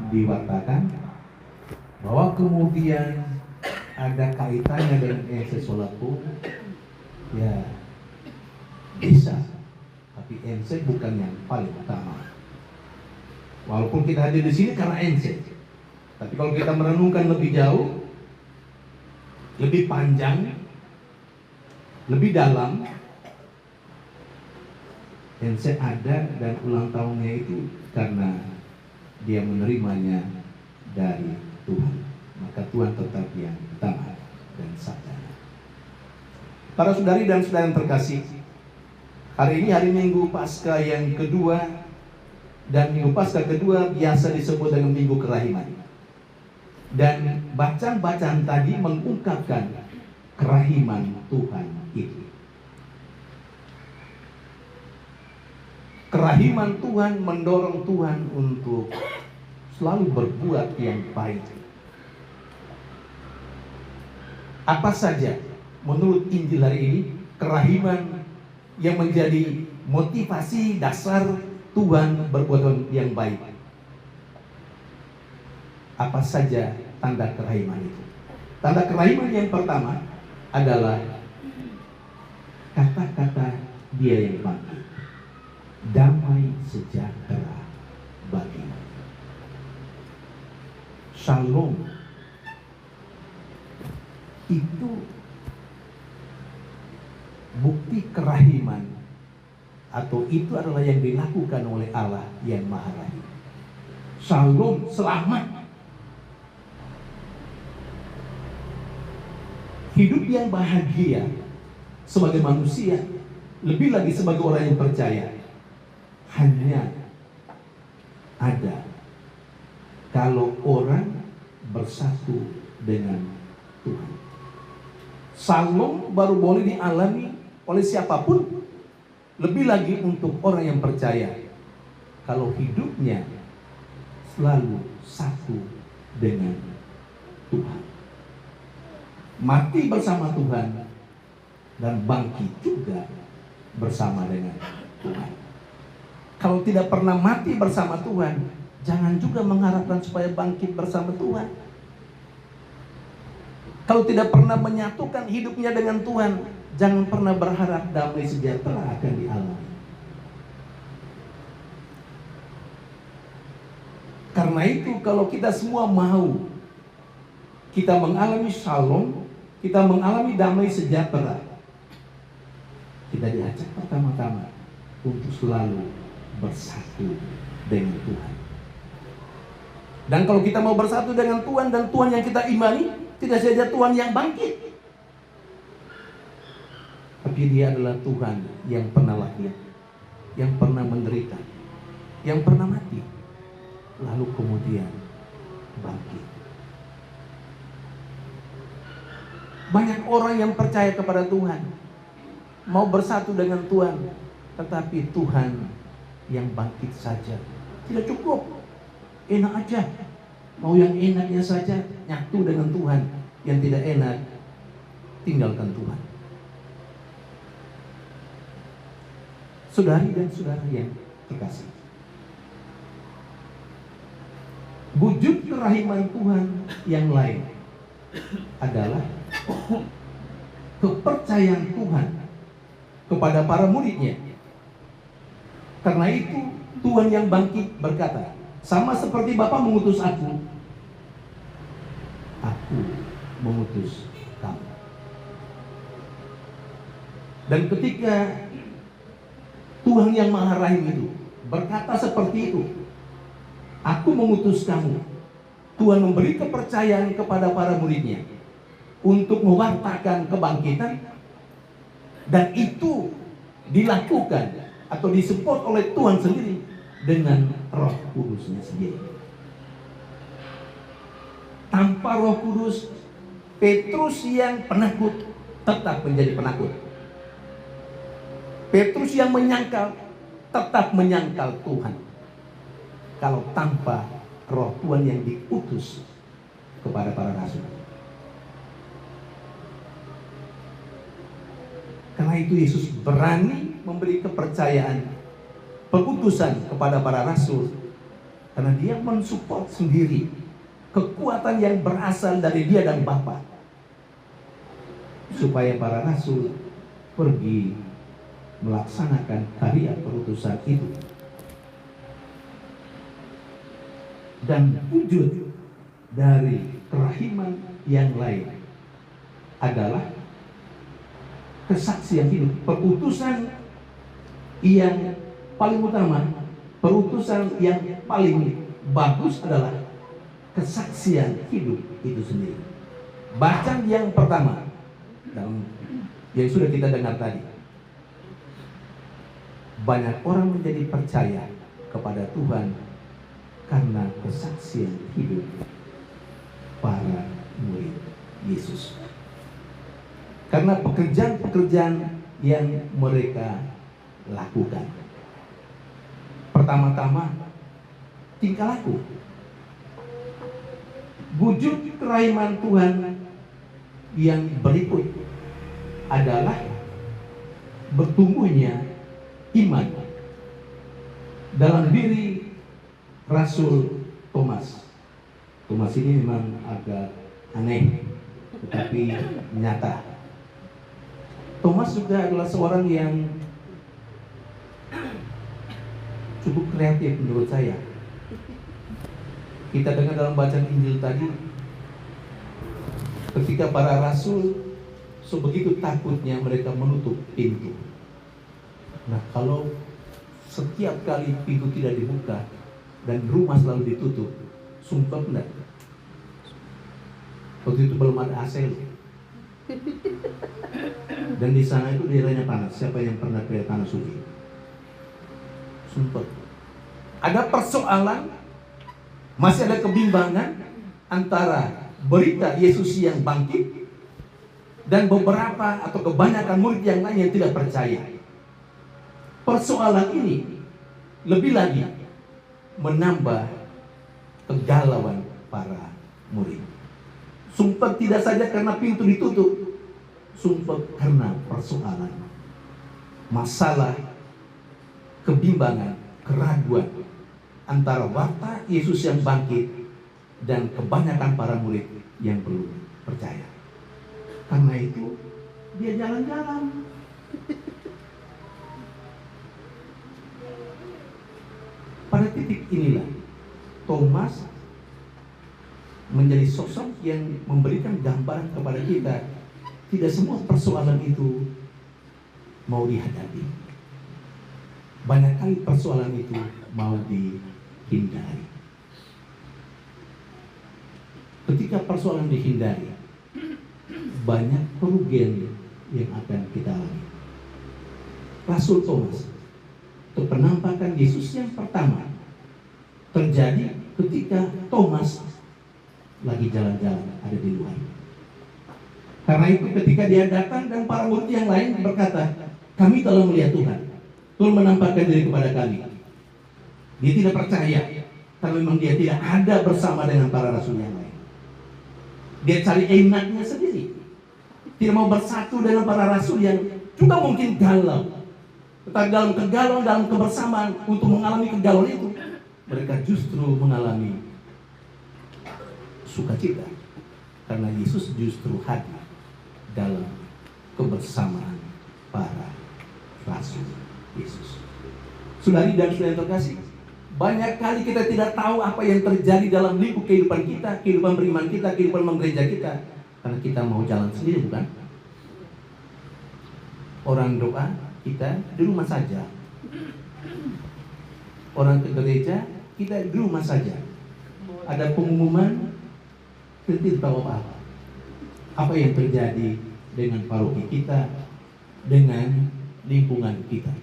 diwatakan bahwa kemudian ada kaitannya dengan sesuatu, ya bisa, tapi ence bukan yang paling utama. Walaupun kita hadir di sini karena ence, tapi kalau kita merenungkan lebih jauh, lebih panjang, lebih dalam, ence ada dan ulang tahunnya itu karena dia menerimanya dari Tuhan. Maka Tuhan tetap yang utama dan sarjana. Para saudari dan saudara yang terkasih, hari ini hari Minggu Paskah yang kedua, dan Minggu Paskah kedua biasa disebut dengan Minggu Kerahiman. Dan bacaan-bacaan tadi mengungkapkan kerahiman Tuhan itu. Kerahiman Tuhan mendorong Tuhan untuk selalu berbuat yang baik. Apa saja menurut Injil hari ini kerahiman yang menjadi motivasi dasar Tuhan berbuat yang baik? Apa saja tanda kerahiman itu? Tanda kerahiman yang pertama adalah kata-kata Dia yang bangkit. Damai sejahtera bagimu. Shalom. Itu bukti kerahiman, atau itu adalah yang dilakukan oleh Allah yang Maha Rahim. Shalom, selamat. Hidup yang bahagia sebagai manusia, lebih lagi sebagai orang yang percaya, hanya ada kalau orang bersatu dengan Tuhan. Shalom baru boleh dialami oleh siapapun, lebih lagi untuk orang yang percaya, kalau hidupnya selalu satu dengan Tuhan. Mati bersama Tuhan dan bangkit juga bersama dengan Tuhan. Kalau tidak pernah mati bersama Tuhan, jangan juga mengharapkan supaya bangkit bersama Tuhan. Kalau tidak pernah menyatukan hidupnya dengan Tuhan, jangan pernah berharap damai sejahtera akan dialami. Karena itu kalau kita semua mau kita mengalami shalom, kita mengalami damai sejahtera, kita diajak pertama-tama untuk selalu bersatu dengan Tuhan. Dan kalau kita mau bersatu dengan Tuhan dan Tuhan yang kita imani, tidak saja Tuhan yang bangkit, tapi Dia adalah Tuhan yang pernah lahir, yang pernah menderita, yang pernah mati, lalu kemudian bangkit. Banyak orang yang percaya kepada Tuhan, mau bersatu dengan Tuhan, tetapi Tuhan yang bangkit saja tidak cukup. Enak aja, mau yang enaknya saja, nyatu dengan Tuhan. Yang tidak enak, tinggalkan Tuhan. Saudari dan saudara yang terkasih, wujud kerahiman Tuhan yang lain adalah kepercayaan Tuhan kepada para muridnya. Karena itu Tuhan yang bangkit berkata, sama seperti Bapa mengutus aku mengutus kamu. Dan ketika Tuhan yang Maha Rahim itu berkata seperti itu, aku mengutus kamu, Tuhan memberi kepercayaan kepada para muridnya untuk mewartakan kebangkitan, dan itu dilakukan atau disupport oleh Tuhan sendiri dengan Roh Kudusnya sendiri. Tanpa Roh Kudus, Petrus yang penakut tetap menjadi penakut. Petrus yang menyangkal tetap menyangkal Tuhan. Kalau tanpa Roh Tuhan yang diutus kepada para rasul. Karena itu Yesus berani memberi kepercayaan, pengutusan kepada para rasul Karena dia mensupport sendiri kekuatan yang berasal dari dia dan Bapa, supaya para rasul pergi melaksanakan karya perutusan itu. Dan wujud dari kerahiman yang lain adalah kesaksian hidup. Perutusan yang paling utama, perutusan yang paling bagus adalah kesaksian hidup itu sendiri. Bacaan yang pertama dalam yang sudah kita dengar tadi, banyak orang menjadi percaya kepada Tuhan karena kesaksian hidup para murid Yesus. Karena pekerjaan-pekerjaan yang mereka lakukan. Pertama-tama, tingkah laku. Wujud kerahiman Tuhan yang berikut adalah bertumbuhnya iman dalam diri Rasul Thomas. Thomas ini memang agak aneh, tetapi nyata. Thomas juga adalah seorang yang cukup kreatif menurut saya. Kita dengar dalam bacaan Injil tadi, ketika para rasul sebegitu takutnya mereka menutup pintu. Nah, kalau setiap kali pintu tidak dibuka dan rumah selalu ditutup, sumpah enggak? Waktu itu belum ada AC. Dan di sana itu daerahnya panas. Siapa yang pernah ke Tanah Suci? Sumpah. Ada persoalan, masih ada kebimbangan antara berita Yesus yang bangkit dan beberapa atau kebanyakan murid yang lain yang tidak percaya. Persoalan ini lebih lagi menambah kegalauan para murid. Sumpah tidak saja karena pintu ditutup, sumpah karena persoalan, masalah, kebimbangan, keraguan antara warta Yesus yang bangkit dan kebanyakan para murid yang belum percaya. Karena itu dia jalan-jalan. Pada titik inilah Thomas menjadi sosok yang memberikan gambaran kepada kita. Tidak semua persoalan itu mau dihadapi. Banyak kali persoalan itu mau dihindari. Ketika persoalan dihindari, banyak kerugian yang akan kita alami. Rasul Thomas, penampakan Yesus yang pertama terjadi ketika Thomas lagi jalan-jalan ada di luar. Karena itu ketika dia datang dan para murid yang lain berkata, kami telah melihat Tuhan. Tuhan menampakkan diri kepada kami. Dia tidak percaya karena memang dia tidak ada bersama dengan para rasul yang lain. Dia cari enaknya sendiri. Tidak mau bersatu dengan para rasul yang juga mungkin galau. Tetapi dalam kegalauan, dalam kebersamaan untuk mengalami kegalauan itu, mereka justru mengalami sukacita. Karena Yesus justru hadir dalam kebersamaan para rasul Yesus. Saudari dan saudara terkasih, banyak kali kita tidak tahu apa yang terjadi dalam lingkup kehidupan kita, kehidupan beriman kita, kehidupan gereja kita, karena kita mau jalan sendiri, bukan? Orang doa kita di rumah saja, orang ke gereja kita di rumah saja. Ada pengumuman, kita tidak tahu apa-apa. Apa yang terjadi dengan paroki kita, dengan lingkungan kita,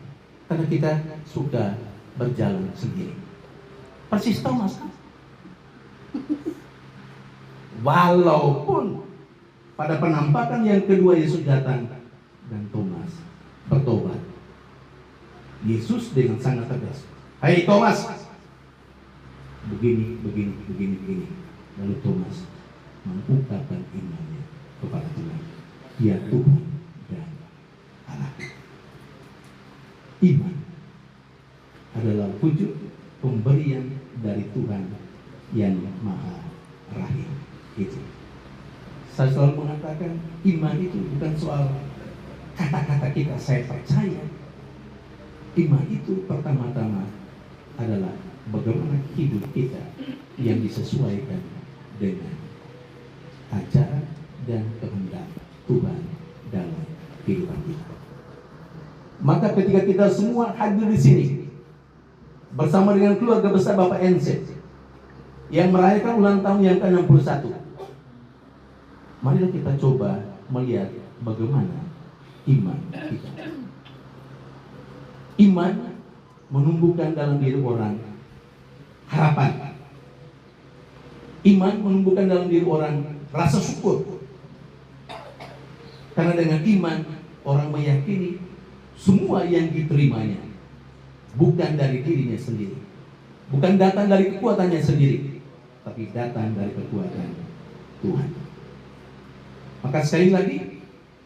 karena kita suka berjalan sendiri. Persis Thomas. Walaupun pada penampakan yang kedua Yesus datang dan Thomas bertobat, Yesus dengan sangat tegas, "Hai Thomas, begini. Lalu Thomas mengungkapkan imannya kepada Tuhan. Dia Tuhan dan Allah. Iman adalah wujud pemberian dari Tuhan yang Maha Rahim. Itu. Saya selalu mengatakan iman itu bukan soal kata-kata kita saya percaya. Iman itu pertama-tama adalah bagaimana hidup kita yang disesuaikan dengan ajaran dan kehendak Tuhan dalam kehidupan kita. Maka ketika kita semua hadir di sini bersama dengan keluarga besar Bapak NC yang merayakan ulang tahun yang ke-61, marilah kita coba melihat bagaimana iman kita. Iman menumbuhkan dalam diri orang harapan. Iman menumbuhkan dalam diri orang rasa syukur. Karena dengan iman orang meyakini semua yang diterimanya bukan dari dirinya sendiri, bukan datang dari kekuatannya sendiri, tapi datang dari kekuatan Tuhan. Maka sekali lagi,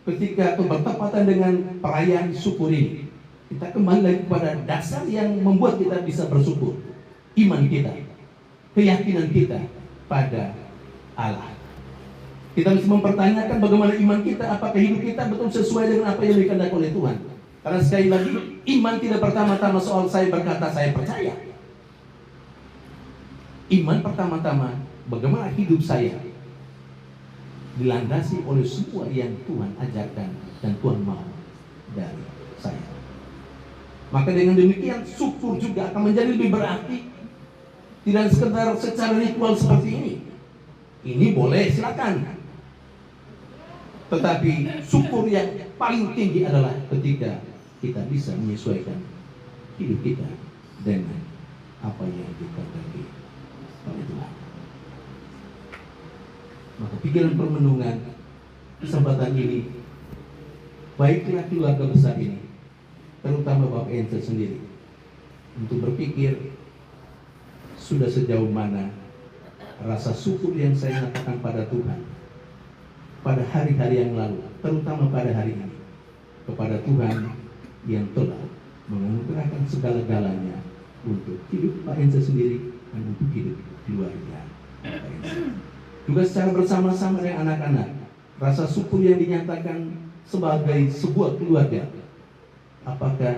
ketika bertepatan dengan perayaan syukur ini, kita kembali lagi kepada dasar yang membuat kita bisa bersyukur. Iman kita, keyakinan kita pada Allah. Kita harus mempertanyakan bagaimana iman kita, apakah hidup kita betul sesuai dengan apa yang dikehendaki oleh Tuhan. Karena sekali lagi, iman tidak pertama-tama soal saya berkata saya percaya. Iman pertama-tama bagaimana hidup saya dilandasi oleh semua yang Tuhan ajarkan dan Tuhan mau dari saya. Maka dengan demikian syukur juga akan menjadi lebih berarti. Tidak sekedar secara ritual seperti ini. Ini boleh, silakan. Tetapi syukur yang paling tinggi adalah ketika kita bisa menyesuaikan hidup kita dengan apa yang dikehendaki oleh Tuhan. Maka pikiran permenungan kesempatan ini, baiklah keluarga besar ini, terutama Bapak Ence sendiri, untuk berpikir sudah sejauh mana rasa syukur yang saya nyatakan pada Tuhan pada hari-hari yang lalu, terutama pada hari ini, kepada Tuhan yang telah menganugerahkan segala-galanya untuk hidup Pak Ence sendiri dan untuk hidup keluarga Pak Ence. Juga secara bersama-sama dengan anak-anak, rasa syukur yang dinyatakan sebagai sebuah keluarga, apakah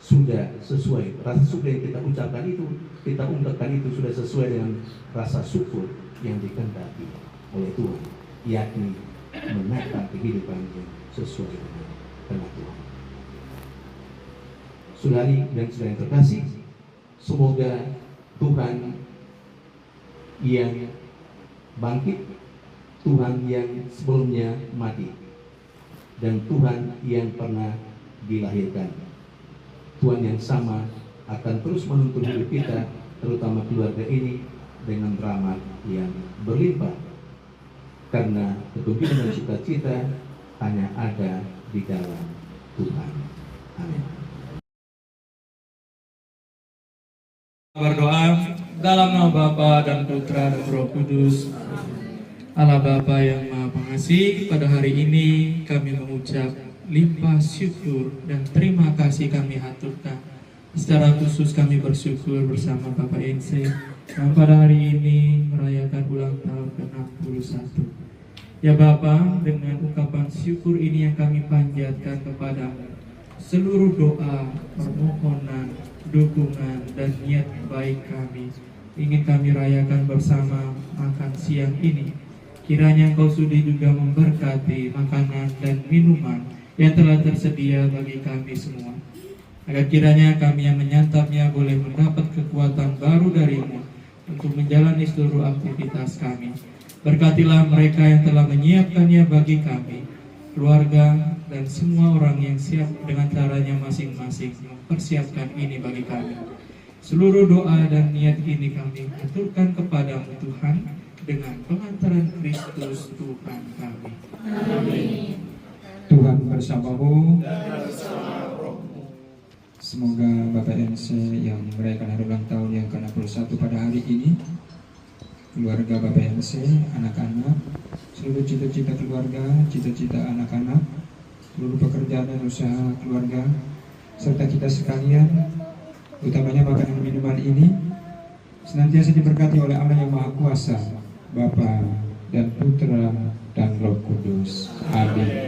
sudah sesuai rasa syukur yang kita ucapkan itu, kita ungkapkan itu sudah sesuai dengan rasa syukur yang dikehendaki oleh Tuhan, yakni menata kehidupan yang sesuai dengan kehendak Tuhan. Saudari dan saudara yang terkasih, semoga Tuhan yang bangkit, Tuhan yang sebelumnya mati, dan Tuhan yang pernah dilahirkan, Tuhan yang sama akan terus menuntun hidup kita, terutama keluarga ini, dengan rahmat yang berlimpah. Karena kegembiraan dan sukacita hanya ada di dalam Tuhan. Amin. Berdoa dalam nama Bapa dan Putra dan Roh Kudus. Allah Bapa yang Maha Pengasih, pada hari ini kami mengucap limpah syukur dan terima kasih kami haturkan. Secara khusus kami bersyukur bersama Bapak Ence yang pada hari ini merayakan ulang tahun ke-61. Ya Bapa, dengan ungkapan syukur ini yang kami panjatkan kepadamu, seluruh doa, permohonan, dukungan, dan niat baik kami ingin kami rayakan bersama makan siang ini. Kiranya Engkau sudi juga memberkati makanan dan minuman yang telah tersedia bagi kami semua, agar kiranya kami yang menyantapnya boleh mendapat kekuatan baru darimu untuk menjalani seluruh aktivitas kami. Berkatilah mereka yang telah menyiapkannya bagi kami, keluarga, dan semua orang yang siap dengan caranya masing-masing mempersiapkan ini bagi kami. Seluruh doa dan niat ini kami aturkan kepadamu Tuhan, dengan pengantaran Kristus Tuhan kami. Amin. Tuhan bersamamu. Semoga Bapak Ence yang merayakan hari ulang tahun yang ke-61 pada hari ini, keluarga Bapak Ence, anak-anak, seluruh cita-cita keluarga, cita-cita anak-anak, seluruh pekerjaan dan usaha keluarga, serta kita sekalian, utamanya makanan minuman ini, senantiasa diberkati oleh Allah yang Maha Kuasa, Bapa dan Putra dan Roh Kudus. Amin.